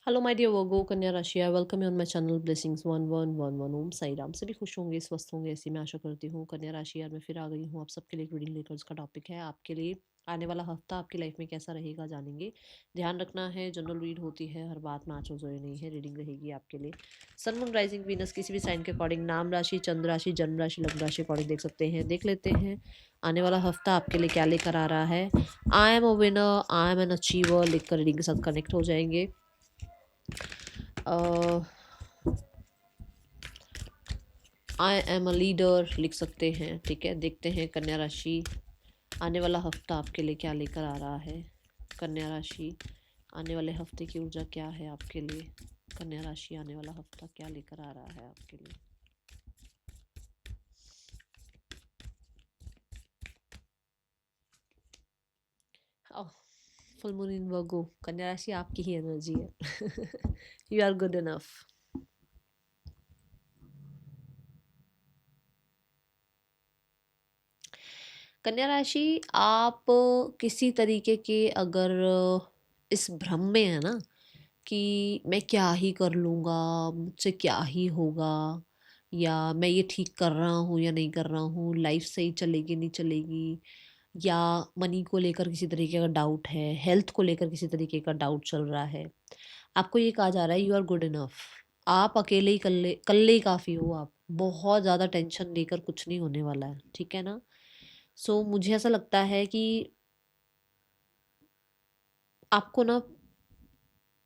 Hello my dear वर्गो कन्या राशि, I welcome you on my channel blessings 1111 ओम साई राम। सभी खुश होंगे, स्वस्थ होंगे, ऐसी मैं आशा करती हूँ। कन्या राशि यार मैं फिर आ गई हूँ आप सबके लिए एक रीडिंग लेकर। उसका टॉपिक है आपके लिए आने वाला हफ्ता आपकी लाइफ में कैसा रहेगा, जानेंगे। ध्यान रखना है, जनरल रीड होती है, हर बात मैच हो जाए नहीं है। रीडिंग रहेगी आपके लिए सन मून राइजिंग वीनस किसी भी साइन के अकॉर्डिंग, नाम राशि, चंद्र राशि, जन्म राशि, लग्न राशि अकॉर्डिंग देख सकते हैं। देख लेते हैं आने वाला हफ्ता आपके लिए क्या लेकर आ रहा है। I am a winner, I am an achiever लिखकर रीडिंग के साथ कनेक्ट हो जाएंगे। आई एम अ लीडर लिख सकते हैं। ठीक है, देखते हैं कन्या राशि आने वाला हफ्ता आपके लिए क्या लेकर आ रहा है। कन्या राशि आने वाले हफ्ते की ऊर्जा क्या है आपके लिए। कन्या राशि आने वाला हफ्ता क्या लेकर आ रहा है आपके लिए। फुल मून इन वर्गो, कन्या राशि आपकी ही एनर्जी है। You are good enough. कन्या राशि आप किसी तरीके के अगर इस भ्रम में है ना कि मैं क्या ही कर लूँगा, मुझसे क्या ही होगा, या मैं ये ठीक कर रहा हूँ या नहीं कर रहा हूँ, लाइफ सही चलेगी नहीं चलेगी, या मनी को लेकर किसी तरीके का डाउट है, हेल्थ को लेकर किसी तरीके का डाउट चल रहा है, आपको ये कहा जा रहा है यू आर गुड इनफ। आप अकेले ही कल्ले कल्ले ही काफ़ी हो। आप बहुत ज़्यादा टेंशन लेकर कुछ नहीं होने वाला है, ठीक है ना। मुझे ऐसा लगता है कि आपको ना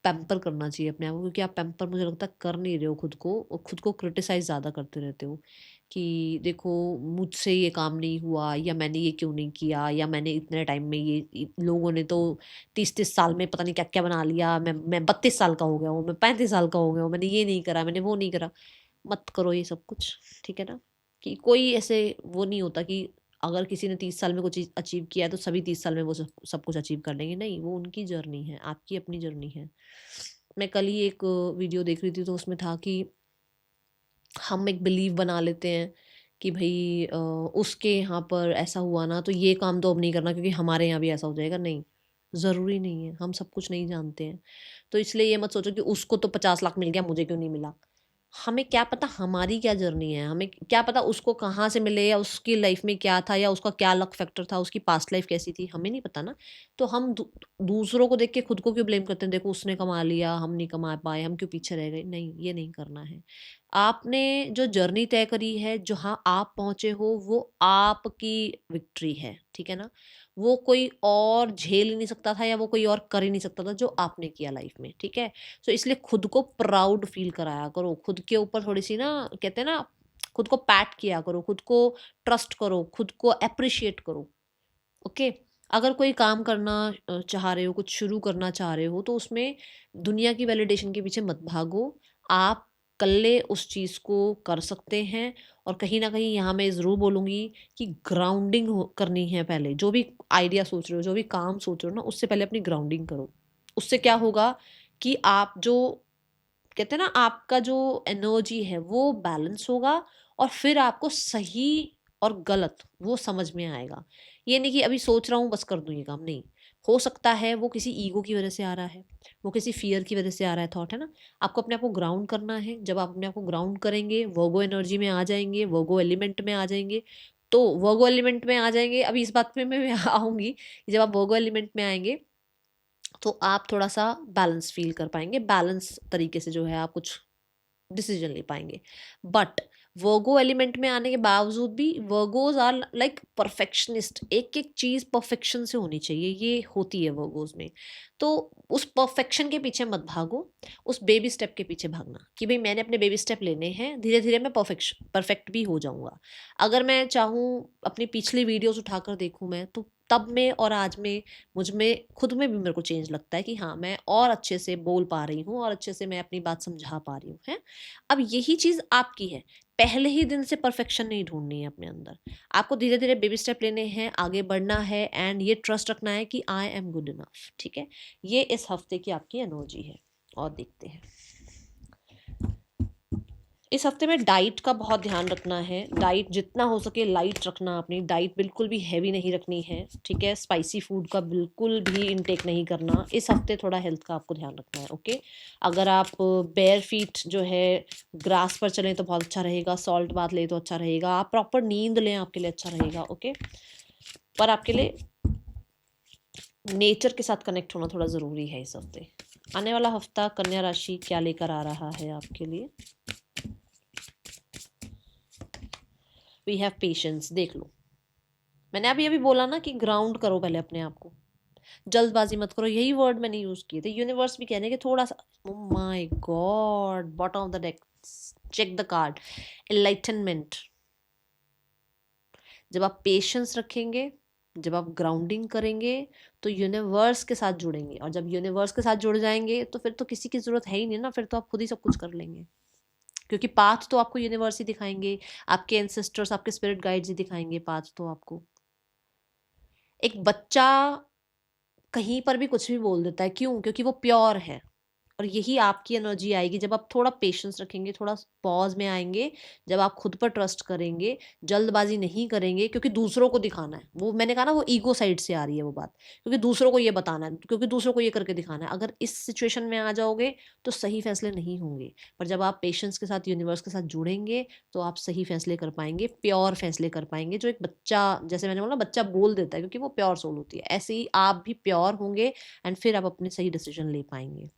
पैम्पर करना चाहिए अपने आप को, क्योंकि आप पैम्पर मुझे लगता है कर नहीं रहे हो खुद को, और खुद को क्रिटिसाइज ज़्यादा करते रहते हो कि देखो मुझसे ये काम नहीं हुआ, या मैंने ये क्यों नहीं किया, या मैंने इतने टाइम में लोगों ने तो 30-30 साल में पता नहीं क्या क्या बना लिया, मैं 32 साल का हो गया हूँ, मैं 35 साल का हो गया हूँ, मैंने ये नहीं करा, मैंने वो नहीं करा। मत करो ये सब कुछ, ठीक है ना। कि कोई ऐसे वो नहीं होता कि अगर किसी ने 30 साल में कुछ चीज़ अचीव किया है तो सभी 30 साल में वो सब कुछ अचीव कर लेंगे। नहीं, वो उनकी जर्नी है, आपकी अपनी जर्नी है। मैं कल ही एक वीडियो देख रही थी, तो उसमें था कि हम एक बिलीव बना लेते हैं कि भाई उसके यहाँ पर ऐसा हुआ ना तो ये काम तो अब नहीं करना क्योंकि हमारे यहाँ भी ऐसा हो जाएगा। नहीं, ज़रूरी नहीं है, हम सब कुछ नहीं जानते हैं। तो इसलिए ये मत सोचो कि उसको तो 50 लाख मिल गया, मुझे क्यों नहीं मिला। हमें क्या पता हमारी क्या जर्नी है, हमें क्या पता उसको कहाँ से मिले, या उसकी लाइफ में क्या था, या उसका क्या लक फैक्टर था, उसकी पास्ट लाइफ कैसी थी, हमें नहीं पता ना। तो हम दूसरों को देख के खुद को क्यों ब्लेम करते हैं, देखो उसने कमा लिया हम नहीं कमा पाए, हम क्यों पीछे रह गए। नहीं, ये नहीं करना है। आपने जो जर्नी तय करी है, जहाँ आप पहुंचे हो, वो आपकी विक्ट्री है, ठीक है ना। वो कोई और झेल ही नहीं सकता था, या वो कोई और कर ही नहीं सकता था जो आपने किया लाइफ में, ठीक है। इसलिए खुद को प्राउड फील कराया करो, खुद के ऊपर थोड़ी सी ना, कहते हैं ना, खुद को पैट किया करो, खुद को ट्रस्ट करो, खुद को अप्रिशिएट करो। ओके। अगर कोई काम करना चाह रहे हो, कुछ शुरू करना चाह रहे हो, तो उसमें दुनिया की वैलिडेशन के पीछे मत भागो। आप कल्ले उस चीज़ को कर सकते हैं। और कहीं ना कहीं यहाँ मैं ज़रूर बोलूँगी कि ग्राउंडिंग करनी है। पहले जो भी आइडिया सोच रहे हो, जो भी काम सोच रहे हो ना, उससे पहले अपनी ग्राउंडिंग करो। उससे क्या होगा कि आप जो कहते हैं ना, आपका जो एनर्जी है वो बैलेंस होगा, और फिर आपको सही और गलत वो समझ में आएगा। ये नहीं कि अभी सोच रहा हूँ बस कर दूँ ये काम, नहीं। हो सकता है वो किसी ईगो की वजह से आ रहा है, वो किसी फियर की वजह से आ रहा है, थॉट है ना। आपको अपने आप को ग्राउंड करना है। जब आप अपने आप को ग्राउंड करेंगे, वर्गो एनर्जी में आ जाएंगे, वर्गो एलिमेंट में आ जाएंगे। तो वर्गो एलिमेंट में आ जाएंगे, अभी इस बात पे मैं आऊंगी कि जब आप वर्गो एलिमेंट में आएंगे तो आप थोड़ा सा बैलेंस फील कर पाएंगे, बैलेंस तरीके से जो है आप कुछ डिसीजन ले पाएंगे। बट वर्गो एलिमेंट में आने के बावजूद भी वर्गोज आर लाइक परफेक्शनिस्ट। एक एक चीज परफेक्शन से होनी चाहिए, ये होती है वर्गोज में। तो उस परफेक्शन के पीछे मत भागो, उस बेबी स्टेप के पीछे भागना कि भाई मैंने अपने बेबी स्टेप लेने हैं, धीरे धीरे मैं परफेक्ट भी हो जाऊंगा। अगर मैं चाहूँ अपनी पिछली वीडियोस उठाकर देखूँ मैं, तो तब में और आज में मुझ में खुद में भी मेरे को चेंज लगता है कि हाँ, मैं और अच्छे से बोल पा रही हूँ, और अच्छे से मैं अपनी बात समझा पा रही हूँ, है। अब यही चीज आपकी है। पहले ही दिन से परफेक्शन नहीं ढूंढनी है अपने अंदर। आपको धीरे धीरे बेबी स्टेप लेने हैं, आगे बढ़ना है, एंड ये ट्रस्ट रखना है कि आई एम गुड इनफ, ठीक है। ये इस हफ्ते की आपकी एनर्जी है। और देखते हैं इस हफ्ते में डाइट का बहुत ध्यान रखना है। डाइट जितना हो सके लाइट रखना, अपनी डाइट बिल्कुल भी हैवी नहीं रखनी है, ठीक है। स्पाइसी फूड का बिल्कुल भी इनटेक नहीं करना। इस हफ्ते थोड़ा हेल्थ का आपको ध्यान रखना है, ओके। अगर आप बेयर फीट जो है ग्रास पर चलें तो बहुत अच्छा रहेगा, सॉल्ट बाथ लें तो अच्छा रहेगा, आप प्रॉपर नींद लें आपके लिए अच्छा रहेगा, ओके। पर आपके लिए नेचर के साथ कनेक्ट होना थोड़ा ज़रूरी है इस हफ्ते। आने वाला हफ्ता कन्या राशि क्या लेकर आ रहा है आपके लिए? We have patience. देख लो, मैंने अभी बोला ना कि ग्राउंड करो पहले अपने आप को, जल्दबाजी मत करो। यही वर्ड मैंने यूज किए थे। यूनिवर्स भी कहने के थोड़ा सा, my God, bottom of the deck, check the card, enlightenment. जब आप पेशेंस रखेंगे, जब आप ग्राउंडिंग करेंगे तो यूनिवर्स के साथ जुड़ेंगे, और जब यूनिवर्स के साथ जुड़ जाएंगे तो फिर तो किसी की जरूरत है ही नहीं ना, फिर तो आप खुद ही सब कुछ कर लेंगे। क्योंकि पाथ तो आपको यूनिवर्स ही दिखाएंगे, आपके एंसेस्टर्स, आपके स्पिरिट गाइड्स ही दिखाएंगे पाथ तो आपको। एक बच्चा कहीं पर भी कुछ भी बोल देता है, क्यों? क्योंकि वो प्योर है। और यही आपकी एनर्जी आएगी जब आप थोड़ा पेशेंस रखेंगे, थोड़ा पॉज में आएंगे, जब आप खुद पर ट्रस्ट करेंगे, जल्दबाजी नहीं करेंगे। क्योंकि दूसरों को दिखाना है, वो मैंने कहा ना, वो ईगो साइड से आ रही है वो बात, क्योंकि दूसरों को ये बताना है, क्योंकि दूसरों को ये करके दिखाना है। अगर इस सिचुएशन में आ जाओगे तो सही फैसले नहीं होंगे। पर जब आप पेशेंस के साथ, यूनिवर्स के साथ जुड़ेंगे तो आप सही फैसले कर पाएंगे, प्योर फैसले कर पाएंगे। जो एक बच्चा, जैसे मैंने बोला, बच्चा बोल देता है क्योंकि वो प्योर सोल होती है, ऐसे ही आप भी प्योर होंगे एंड फिर आप अपने सही डिसीजन ले पाएंगे।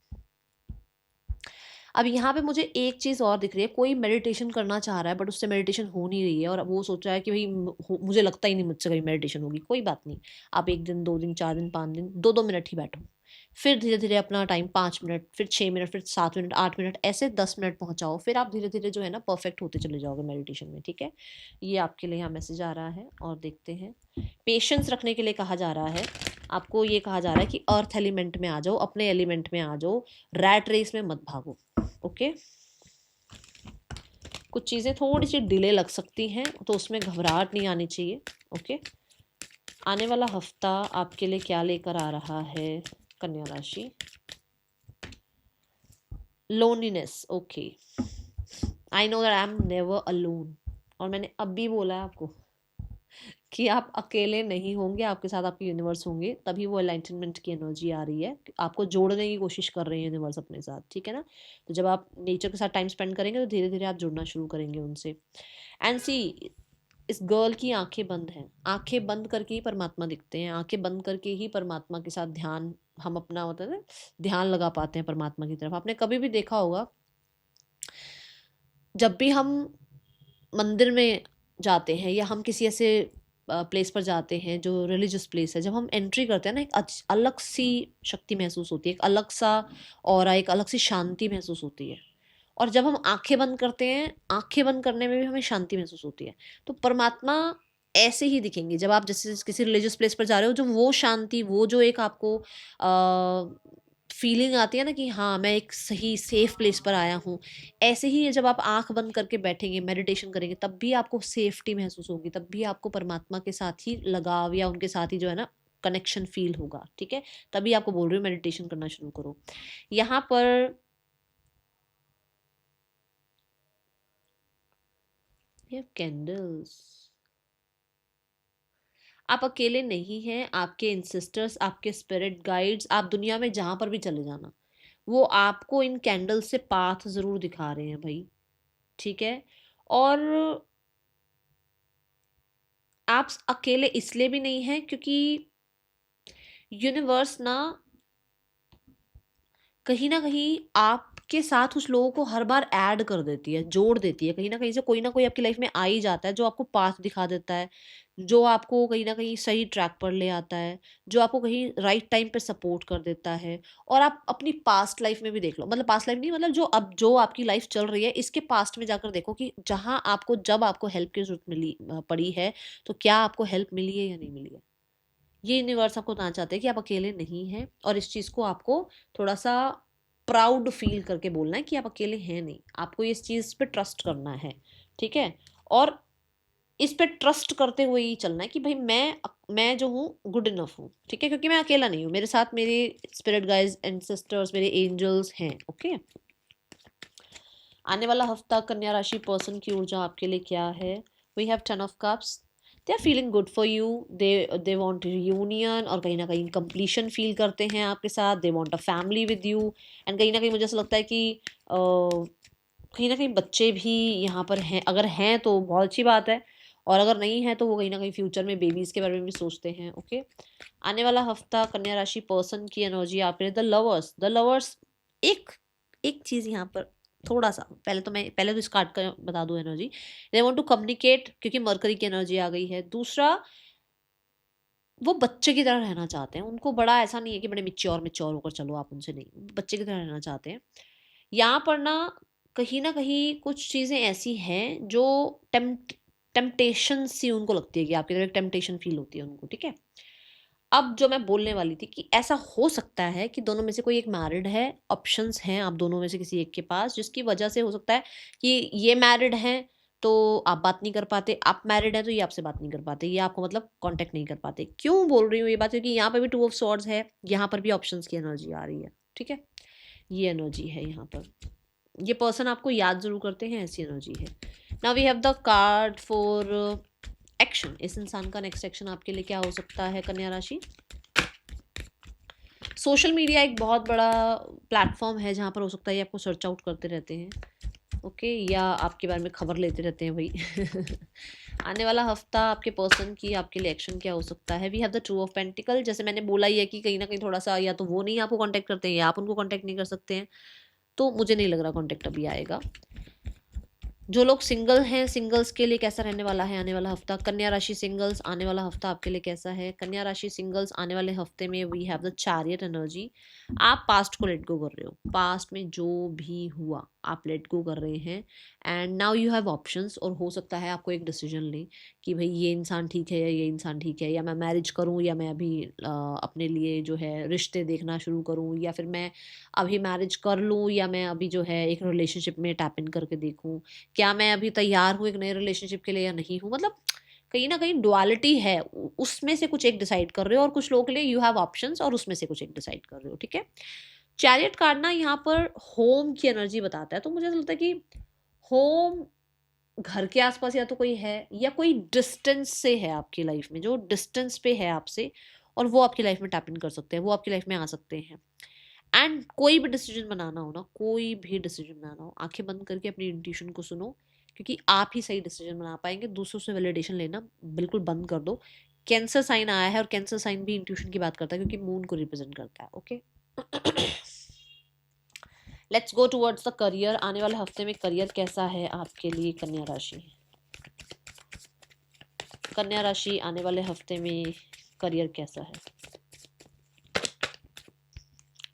अब यहाँ पे मुझे एक चीज़ और दिख रही है, कोई मेडिटेशन करना चाह रहा है बट उससे मेडिटेशन हो नहीं रही है, और वो सोच रहा है कि भाई मुझे लगता ही नहीं मुझसे कभी मेडिटेशन होगी। कोई बात नहीं, आप 1 दिन, 2 दिन, 4 दिन, 5 दिन, 2-2 मिनट ही बैठो। फिर धीरे धीरे अपना टाइम 5 मिनट, फिर 6 मिनट, फिर 7 मिनट, 8 मिनट, ऐसे 10 मिनट पहुंचाओ। फिर आप धीरे धीरे जो है ना परफेक्ट होते चले जाओगे मेडिटेशन में, ठीक है। ये आपके लिए यहाँ मैसेज आ रहा है। और देखते हैं, पेशेंस रखने के लिए कहा जा रहा है आपको। ये कहा जा रहा है कि अर्थ एलिमेंट में आ जाओ, अपने एलिमेंट में आ जाओ, रैट रेस में मत भागो, ओके। कुछ चीज़ें थोड़ी सी डिले लग सकती हैं तो उसमें घबराहट नहीं आनी चाहिए, ओके। आने वाला हफ्ता आपके लिए क्या लेकर आ रहा है कन्या राशि? Loneliness, okay. I know that I am never alone. और मैंने अब भी बोला है आपको कि आप अकेले नहीं होंगे, आपके साथ आपके यूनिवर्स होंगे, तभी वो एलाइटनमेंट की एनर्जी आ रही है। आपको जोड़ने की कोशिश कर रहे हैं यूनिवर्स अपने साथ, ठीक है ना। तो जब आप नेचर के साथ टाइम स्पेंड करेंगे तो धीरे धीरे आप जुड़ना शुरू करेंगे उनसे। एंड सी, इस गर्ल की आंखें बंद हैं, आंखें बंद करके ही परमात्मा दिखते हैं, आंखें बंद करके ही परमात्मा के साथ ध्यान, हम अपना होता है ना, ध्यान लगा पाते हैं परमात्मा की तरफ। आपने कभी भी देखा होगा, जब भी हम मंदिर में जाते हैं या हम किसी ऐसे प्लेस पर जाते हैं जो रिलीजियस प्लेस है, जब हम एंट्री करते हैं ना, एक अलग सी शक्ति महसूस होती है, एक अलग सा ऑरा, एक अलग सी शांति महसूस होती है। और जब हम आंखें बंद करते हैं, आंखें बंद करने में भी हमें शांति महसूस होती है। तो परमात्मा ऐसे ही दिखेंगे जब आप जैसे किसी रिलीजियस प्लेस पर जा रहे हो, जो वो शांति, वो जो एक आपको फीलिंग आती है ना कि हाँ मैं एक सही सेफ प्लेस पर आया हूँ। ऐसे ही जब आप आंख बंद करके बैठेंगे, मेडिटेशन करेंगे, तब भी आपको सेफ्टी महसूस होगी, तब भी आपको परमात्मा के साथ ही लगाव या उनके साथ ही जो है ना कनेक्शन फील होगा, ठीक है। तभी आपको बोल रही हूँ मेडिटेशन करना शुरू करो। यहाँ पर कैंडल्स, आप अकेले नहीं हैं, आपके इंसिस्टर्स, आपके स्पिरिट गाइड्स, आप दुनिया में जहां पर भी चले जाना, वो आपको इन कैंडल से पाथ जरूर दिखा रहे हैं भाई, ठीक है। और आप अकेले इसलिए भी नहीं हैं क्योंकि यूनिवर्स ना कहीं आपके साथ उस लोगों को हर बार ऐड कर देती है, जोड़ देती है। कहीं ना कहीं से कोई ना कोई आपकी लाइफ में आ ही जाता है जो आपको पाथ दिखा देता है, जो आपको कहीं ना कहीं सही ट्रैक पर ले आता है, जो आपको कहीं राइट टाइम पे सपोर्ट कर देता है। और आप अपनी पास्ट लाइफ में भी देख लो, मतलब पास्ट लाइफ नहीं, मतलब जो आपकी लाइफ चल रही है इसके पास्ट में जाकर देखो कि जहां आपको, जब आपको हेल्प की जरूरत पड़ी है, तो क्या आपको हेल्प मिली है या नहीं मिली है। ये यूनिवर्स आपको बताना चाहते हैं कि आप अकेले नहीं हैं, और इस चीज़ को आपको थोड़ा सा प्राउड फील करके बोलना है कि आप अकेले हैं नहीं। आपको इस चीज़ पे ट्रस्ट करना है, ठीक है। और इस पे ट्रस्ट करते हुए ही चलना है कि भाई मैं जो हूँ गुड इनफ हूँ, ठीक है। क्योंकि मैं अकेला नहीं हूँ, मेरे साथ मेरे स्पिरिट गाइड्स एंड सिस्टर्स, मेरे एंजल्स हैं, ओके। आने वाला हफ्ता कन्या राशि पर्सन की ऊर्जा आपके लिए क्या है? We have 10 of cups. They are feeling good for you. They want reunion, और कहीं ना कहीं कंप्लीशन फील करते हैं आपके साथ। They want a family with you, and कहीं ना कहीं मुझे ऐसा लगता है कि कहीं ना कहीं बच्चे भी यहाँ पर हैं। अगर हैं तो बहुत अच्छी बात है, और अगर नहीं है तो वो कहीं ना कहीं फ्यूचर में बेबीज के बारे में भी सोचते हैं। ओके, आने वाला हफ्ता कन्या राशि पर्सन की एनर्जी आपके लिए। द लवर्स, द लवर्स, एक एक चीज यहाँ पर थोड़ा सा, पहले तो इस कार्ड का बता दूं energy. They want to communicate, क्योंकि मरकरी की एनर्जी आ गई है। दूसरा, वो बच्चे की तरह रहना चाहते हैं। उनको बड़ा ऐसा नहीं है कि बड़े मिच्योर मिच्योर होकर चलो आप उनसे, नहीं, बच्चे की तरह रहना चाहते हैं। यहाँ पर ना कहीं कुछ चीज़ें ऐसी हैं जो टेम्पटेशन सी उनको लगती है, कि आपकी तरफ एक टेम्पटेशन फील होती है उनको, ठीक है। अब जो मैं बोलने वाली थी कि ऐसा हो सकता है कि दोनों में से कोई एक मैरिड है, ऑप्शंस हैं आप दोनों में से किसी एक के पास, जिसकी वजह से हो सकता है कि ये मैरिड हैं तो आप बात नहीं कर पाते, आप मैरिड हैं तो ये आपसे बात नहीं कर पाते, ये आपको मतलब कांटेक्ट नहीं कर पाते। क्यों बोल रही हूँ ये बात? क्योंकि यहाँ पर भी टू ऑफ स्वॉर्ड्स है, यहाँ पर भी ऑप्शंस की एनर्जी आ रही है, ठीक है। ये एनर्जी है यहाँ पर। ये पर्सन आपको याद जरूर करते हैं, ऐसी एनर्जी है। Now we have the card for action. इस इंसान का नेक्स्ट एक्शन आपके लिए क्या हो सकता है कन्या राशि? सोशल मीडिया एक बहुत बड़ा प्लेटफॉर्म है जहाँ पर हो सकता है ये आपको सर्च आउट करते रहते हैं, ओके, या आपके बारे में खबर लेते रहते हैं भाई। आने वाला हफ्ता आपके पर्सन की आपके लिए एक्शन क्या हो सकता है? We have the two of pentacle. जैसे मैंने बोला ही है कि कहीं ना कहीं थोड़ा सा, या तो वो नहीं आपको कांटेक्ट करते हैं या आप उनको कांटेक्ट नहीं कर सकते हैं, तो मुझे नहीं लग रहा कांटेक्ट अभी आएगा। जो लोग सिंगल हैं, सिंगल्स के लिए कैसा रहने वाला है आने वाला हफ्ता? कन्या राशि सिंगल्स, आने वाला हफ्ता आपके लिए कैसा है? कन्या राशि सिंगल्स आने वाले हफ्ते में we have the chariot energy. आप पास्ट को लेट गो कर रहे हो, पास्ट में जो भी हुआ आप लेट गो कर रहे हैं, and now you have options. और हो सकता है आपको एक डिसीजन लें कि भाई ये इंसान ठीक है या ये इंसान ठीक है, या मैं मैरिज करूं, या मैं अभी अपने लिए जो है रिश्ते देखना शुरू करूं, या फिर मैं अभी मैरिज कर लूं, या मैं अभी जो है एक रिलेशनशिप में टैप इन करके देखूं, क्या मैं अभी तैयार हूँ एक नए रिलेशनशिप के लिए या नहीं हूँ। मतलब कहीं ना कहीं डुअलिटी है, उसमें से कुछ एक डिसाइड कर रहे हो, और कुछ लोगों के लिए यू हैव ऑप्शंस और उसमें से कुछ एक डिसाइड कर रहे हो, ठीक है। चैरियट कार्ड ना यहाँ पर होम की एनर्जी बताता है, तो मुझे ऐसा लगता है कि होम घर के आसपास या तो कोई है, या कोई डिस्टेंस से है आपकी लाइफ में, जो डिस्टेंस पे है आपसे, और वो आपकी लाइफ में टैप इन कर सकते हैं, वो आपकी लाइफ में आ सकते हैं। एंड कोई भी डिसीजन बनाना हो ना, कोई भी डिसीजन बनाना हो, आंखें बंद करके अपनी इंट्यूशन को सुनो, क्योंकि आप ही सही डिसीजन बना पाएंगे। दूसरों से वैलिडेशन लेना बिल्कुल बंद कर दो। कैंसर साइन आया है, और कैंसर साइन भी इंट्यूशन की बात करता है, क्योंकि मून को रिप्रेजेंट करता है, okay. Let's go towards the career. आने वाले हफ्ते में करियर कैसा है आपके लिए कन्या राशि? कन्या राशि आने वाले हफ्ते में करियर कैसा है?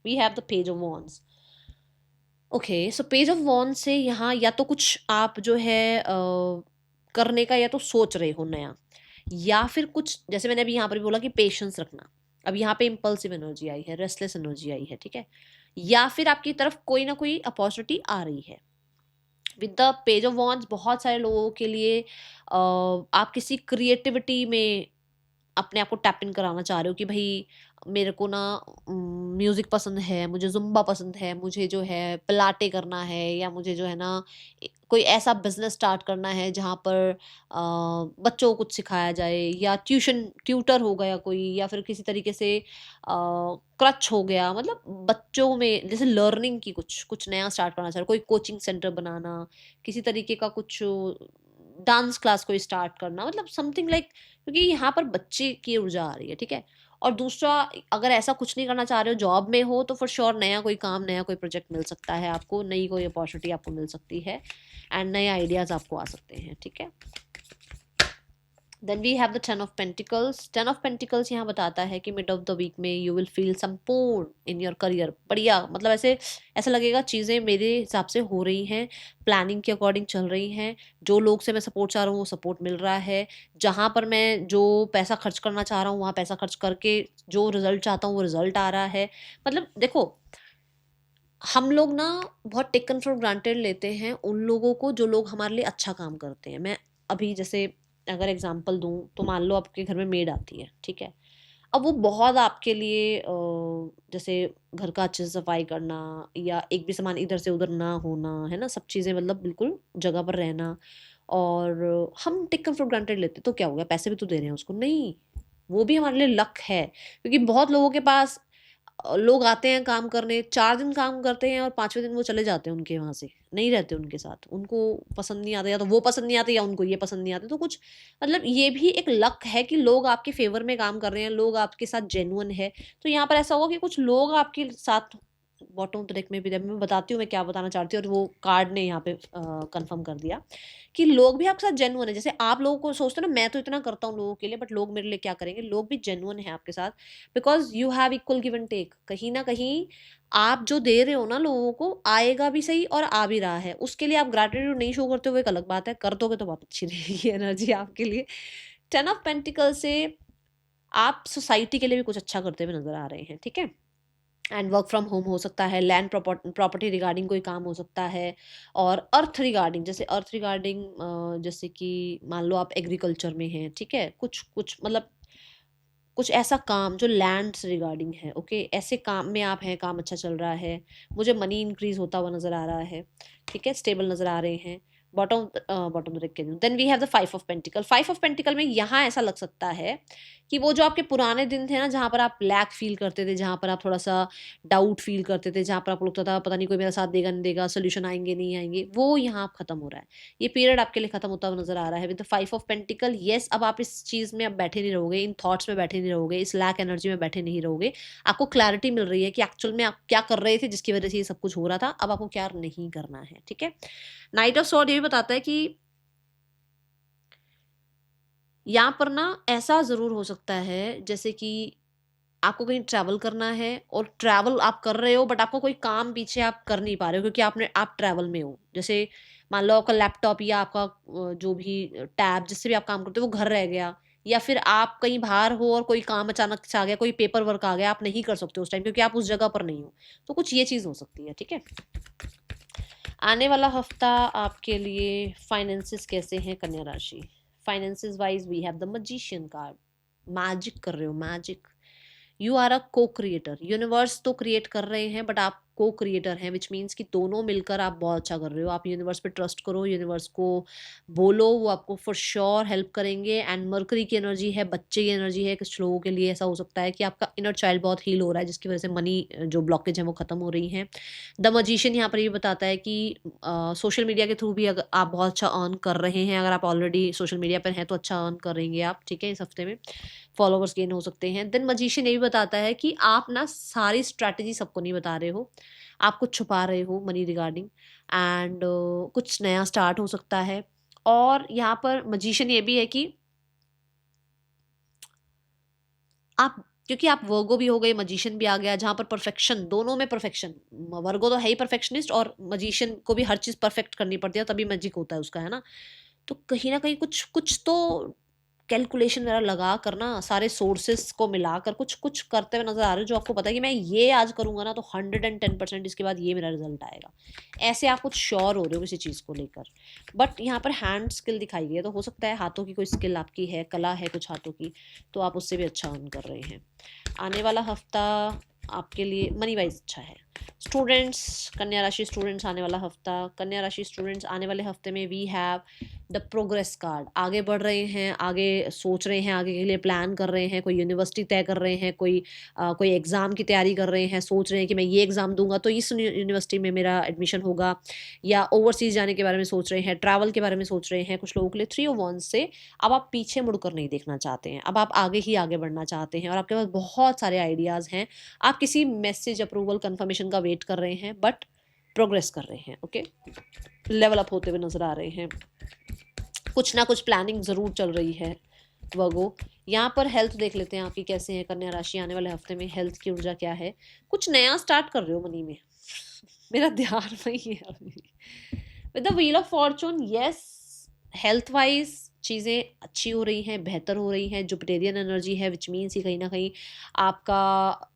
We have the page of wands. Okay, so page of wand से यहाँ या तो कुछ आप जो है करने का या तो सोच रहे हो नया, या फिर कुछ, जैसे मैंने अभी यहाँ पर भी बोला कि पेशेंस रखना। अब यहाँ पे इम्पल्सिव एनर्जी आई है, रेस्टलेस एनर्जी आई है, ठीक है। या फिर आपकी तरफ कोई ना कोई अपॉर्चुनिटी आ रही है। With the page of wands बहुत सारे लोगों के लिए आप किसी क्रिएटिविटी में अपने आप को टैप इन कराना चाह रहे हो, कि भाई मेरे को ना म्यूज़िक पसंद है, मुझे ज़ुम्बा पसंद है, मुझे जो है पिलाटे करना है, या मुझे जो है ना कोई ऐसा बिजनेस स्टार्ट करना है जहाँ पर बच्चों को कुछ सिखाया जाए, या ट्यूशन ट्यूटर हो गया कोई, या फिर किसी तरीके से क्रच हो गया, मतलब बच्चों में जैसे लर्निंग की कुछ कुछ नया स्टार्ट करना चाह रहे हो, कोई कोचिंग सेंटर बनाना, किसी तरीके का कुछ डांस क्लास कोई स्टार्ट करना, मतलब समथिंग लाइक, क्योंकि यहाँ पर बच्चे की ऊर्जा आ रही है, ठीक है। और दूसरा, अगर ऐसा कुछ नहीं करना चाह रहे हो, जॉब में हो, तो फॉर श्योर नया कोई काम, नया कोई प्रोजेक्ट मिल सकता है आपको, नई कोई अपॉर्चुनिटी आपको मिल सकती है, एंड नए आइडियाज आपको आ सकते हैं, ठीक है। Then we have the 10 of pentacles. 10 of pentacles यहाँ बताता है कि मिड ऑफ द वीक में यू विल फील संपूर्ण इन योर करियर। बढ़िया, मतलब ऐसे ऐसा लगेगा चीज़ें मेरे हिसाब से हो रही हैं, प्लानिंग के अकॉर्डिंग चल रही हैं, जो लोग से मैं सपोर्ट चाह रहा हूँ वो सपोर्ट मिल रहा है, जहाँ पर मैं जो पैसा खर्च करना चाह रहा हूँ वहाँ पैसा खर्च करके जो रिजल्ट चाहता हूँ वो रिजल्ट आ रहा है। मतलब देखो, हम लोग ना बहुत टेकन फॉर ग्रांटेड लेते हैं उन लोगों को जो लोग हमारे लिए अच्छा काम करते हैं। मैं अभी जैसे अगर एग्जांपल दूं, तो मान लो आपके घर में मेड आती है, ठीक है। अब वो बहुत आपके लिए जैसे घर का अच्छे से सफाई करना, या एक भी सामान इधर से उधर ना होना, है ना, सब चीज़ें मतलब बिल्कुल जगह पर रहना। और हम टेकन फॉर ग्रांटेड लेते, तो क्या हो गया, पैसे भी तो दे रहे हैं उसको, नहीं, वो भी हमारे लिए लक है। क्योंकि बहुत लोगों के पास लोग आते हैं काम करने, 4 दिन काम करते हैं और 5वें दिन वो चले जाते हैं उनके वहाँ से, नहीं रहते उनके साथ, उनको पसंद नहीं आता, या तो वो पसंद नहीं आते या उनको ये पसंद नहीं आते। तो कुछ मतलब ये भी एक लक है कि लोग आपके फेवर में काम कर रहे हैं, लोग आपके साथ जेन्युइन है। तो यहाँ पर ऐसा होगा कि कुछ लोग आपके साथ, बॉटम ट्रैक में भी मैं बताती हूँ मैं क्या बताना चाहती हूँ, और वो कार्ड ने यहाँ पे कंफर्म कर दिया कि लोग भी आपके साथ जेन्युइन है। जैसे आप लोगों को सोचते हो ना, मैं तो इतना करता हूँ लोगों के लिए, बट लोग मेरे लिए क्या करेंगे, लोग भी जेन्युइन है आपके साथ, because you have equal give and take. कहीं ना कहीं आप जो दे रहे हो ना लोगों को, आएगा भी सही और आ भी रहा है, उसके लिए आप ग्रैटिट्यूड नहीं शो करते हुए एक अलग बात है, कर दोगे तो बहुत अच्छी रहेगी एनर्जी आपके लिए। 10 ऑफ पेंटिकल से आप सोसाइटी के लिए भी कुछ अच्छा करते हुए नजर आ रहे हैं, ठीक है। एंड वर्क फ्रॉम होम हो सकता है, लैंड प्रॉपर्टी रिगार्डिंग कोई काम हो सकता है, और अर्थ रिगार्डिंग, जैसे अर्थ रिगार्डिंग जैसे कि मान लो आप एग्रीकल्चर में हैं, ठीक है, कुछ कुछ मतलब कुछ ऐसा काम जो लैंड से रिगार्डिंग है, ओके, ऐसे काम में आप हैं, काम अच्छा चल रहा है, मुझे मनी इंक्रीज होता हुआ नजर आ रहा है, ठीक है, स्टेबल नजर आ रहे हैं। बॉटम बॉटम देख के then we have the 5 of pentacle. 5 of pentacle में यहाँ ऐसा लग सकता है कि वो जो आपके पुराने दिन थे ना, जहाँ पर आप लैक फील करते थे, जहाँ पर आप थोड़ा सा डाउट फील करते थे, जहाँ पर आपको लगता था पता नहीं कोई मेरा साथ देगा नहीं देगा, सोल्यूशन आएंगे नहीं आएंगे, वो यहाँ खत्म हो रहा है। ये पीरियड आपके लिए खत्म होता हुआ नजर आ रहा है with the 5 of pentacle. Yes, अब आप इस चीज में अब बैठे नहीं रहोगे, इन थॉट्स में बैठे नहीं रहोगे, इस लैक एनर्जी में बैठे नहीं रहोगे। आपको क्लैरिटी मिल रही है कि एक्चुअल में आप क्या कर रहे थे जिसकी वजह से ये सब कुछ हो रहा था, अब आपको क्या नहीं करना है, ठीक है। नाइट ऑफ स्वॉर्ड ये भी बताता है कि यहाँ पर ना ऐसा जरूर हो सकता है जैसे कि आपको कहीं ट्रैवल करना है, और ट्रैवल आप कर रहे हो, बट आपको कोई काम पीछे आप कर नहीं पा रहे हो क्योंकि आप ट्रैवल में हो। जैसे मान लो आपका लैपटॉप या आपका जो भी टैब जिससे भी आप काम करते हो वो घर रह गया, या फिर आप कहीं बाहर हो और कोई काम अचानक से आ गया, कोई पेपर वर्क आ गया, आप नहीं कर सकते उस टाइम क्योंकि आप उस जगह पर नहीं हो। तो कुछ ये चीज हो सकती है, ठीक है। आने वाला हफ्ता आपके लिए फाइनेंसिस कैसे हैं कन्या राशि। Finances wise we have the magician card. Magic कर रहे हो, मैजिक। यू आर अ को क्रिएटर। यूनिवर्स तो क्रिएट कर रहे हैं, बट आप को क्रिएटर हैं, विच मीन्स कि दोनों मिलकर आप बहुत अच्छा कर रहे हो। आप यूनिवर्स पे ट्रस्ट करो, यूनिवर्स को बोलो, वो आपको फॉर श्योर हेल्प करेंगे। एंड मरकरी की एनर्जी है, बच्चे की एनर्जी है। कुछ लोगों के लिए ऐसा हो सकता है कि आपका इनर चाइल्ड बहुत हील हो रहा है, जिसकी वजह से मनी जो ब्लॉकेज है वो खत्म हो रही है। द मजिशियन यहाँ पर ये बताता है कि सोशल मीडिया के थ्रू भी अगर आप बहुत अच्छा अर्न कर रहे हैं, अगर आप ऑलरेडी सोशल मीडिया पर हैं तो अच्छा अर्न करेंगे आप, ठीक है, इस हफ्ते में फॉलोवर्स गेन हो सकते हैं। देन मजिशियन ये भी बताता है कि आप ना सारी स्ट्रैटेजी सबको नहीं बता रहे हो, आप कुछ छुपा रहे हो मनी रिगार्डिंग, एंड कुछ नया स्टार्ट हो सकता है। और यहाँ पर मजिशियन ये भी है कि आप, क्योंकि आप वर्गो भी हो गए, मजिशियन भी आ गया, जहां पर परफेक्शन, दोनों में परफेक्शन, वर्गो तो है ही परफेक्शनिस्ट, और मजिशियन को भी हर चीज परफेक्ट करनी पड़ती है तभी मैजिक होता है उसका, है ना। तो कहीं ना कहीं कुछ कुछ तो कैलकुलेशन वगैरह लगा कर ना, सारे सोर्सेस को मिलाकर कुछ कुछ करते हुए नजर आ रहे हो, जो आपको पता है कि मैं ये आज करूंगा ना तो 110% इसके बाद ये मेरा रिजल्ट आएगा। ऐसे आप कुछ श्योर हो रहे हो किसी चीज़ को लेकर। बट यहाँ पर हैंड स्किल दिखाई गई है, तो हो सकता है हाथों की कोई स्किल आपकी है, कला है कुछ हाथों की, तो आप उससे भी अच्छा अर्न कर रहे हैं। आने वाला हफ्ता आपके लिए मनी वाइज अच्छा है। स्टूडेंट्स, कन्या राशि स्टूडेंट्स, आने वाला हफ्ता, कन्या राशि स्टूडेंट्स आने वाले हफ्ते में we have the progress card. आगे बढ़ रहे हैं, आगे सोच रहे हैं, आगे के लिए प्लान कर रहे हैं, कोई यूनिवर्सिटी तय कर रहे हैं, कोई एग्ज़ाम की तैयारी कर रहे हैं, सोच रहे हैं कि मैं ये एग्ज़ाम दूंगा तो इस यूनिवर्सिटी में मेरा एडमिशन होगा, या ओवरसीज़ जाने के बारे में सोच रहे हैं, ट्रैवल के बारे में सोच रहे हैं। कुछ लोगों के लिए 3 ऑफ वांड्स से अब आप पीछे मुड़कर नहीं देखना चाहते हैं, अब आप आगे ही आगे बढ़ना चाहते हैं, और आपके पास बहुत सारे आइडियाज़ हैं। आप किसी मैसेज, अप्रूवल, कंफर्मेशन का वेट कर रहे हैं, बट प्रोग्रेस कर रहे हैं, ओके, लेवल अप होते हुए नजर आ रहे हैं। कुछ ना कुछ प्लानिंग जरूर चल रही है वर्गो। यहाँ पर हेल्थ देख लेते हैं आपकी कैसे है कन्या राशि, आने वाले हफ्ते में हेल्थ की ऊर्जा क्या है। कुछ नया स्टार्ट कर रहे हो मनी में, मेरा ध्यान वही है अभी। With the wheel of Fortune, yes, health wise चीज़ें अच्छी हो रही हैं, बेहतर हो रही हैं। जुपिटेरियन एनर्जी है, विच मीन्स ही कहीं ना कहीं आपका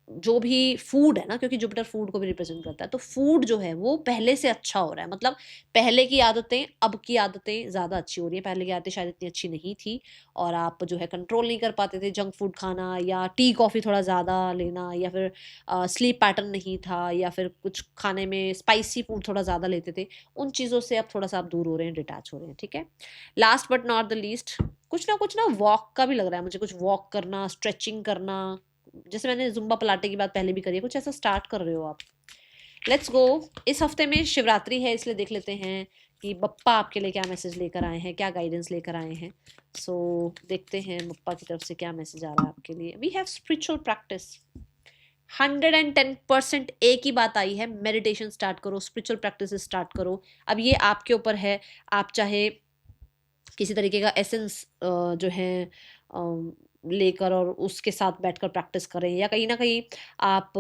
जो भी फूड है ना, क्योंकि जुपिटर फूड को भी रिप्रेजेंट करता है, तो फूड जो है वो पहले से अच्छा हो रहा है। मतलब पहले की आदतें, अब की आदतें ज़्यादा अच्छी हो रही है। पहले की आदतें शायद इतनी अच्छी नहीं थी और आप जो है कंट्रोल नहीं कर पाते थे, जंक फूड खाना या टी कॉफ़ी थोड़ा ज़्यादा लेना, या फिर स्लीप पैटर्न नहीं था, या फिर कुछ खाने में स्पाइसी फूड थोड़ा ज़्यादा लेते थे। उन चीज़ों से अब थोड़ा सा आप दूर हो रहे हैं, डिटैच हो रहे हैं। ठीक है, last but not the least, कुछ ना वॉक का भी लग रहा है मुझे, कुछ वॉक करना, स्ट्रेचिंग करना, जैसे मैंने जुम्बा पलाटे की बात पहले भी करी है, कुछ ऐसा स्टार्ट कर रहे हो आप। Let's go. इस हफ्ते में शिवरात्रि है, इसलिए देख लेते हैं कि बप्पा आपके लिए क्या मैसेज लेकर आए हैं, क्या गाइडेंस लेकर आए हैं। सो देखते हैं बप्पा की तरफ से क्या मैसेज आ रहा है आपके लिए। वी हैव स्पिरिचुअल प्रैक्टिस, 110% एक ही बात आई है, मेडिटेशन स्टार्ट करो, स्पिरिचुअल प्रैक्टिस स्टार्ट करो। अब ये आपके ऊपर है, आप चाहे किसी तरीके का एसेंस जो है लेकर और उसके साथ बैठकर प्रैक्टिस करें, या कहीं ना कहीं आप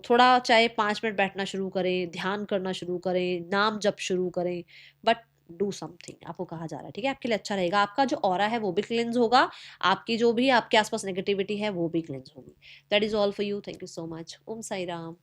थोड़ा चाहे 5 मिनट बैठना शुरू करें, ध्यान करना शुरू करें, नाम जप शुरू करें, बट डू समथिंग, आपको कहा जा रहा है। ठीक है, आपके लिए अच्छा रहेगा, आपका जो ऑरा है वो भी क्लेंस होगा, आपकी जो भी आपके आसपास नेगेटिविटी है वो भी क्लेंस होगी। That is all for you. Thank you so much. Om Sai Ram.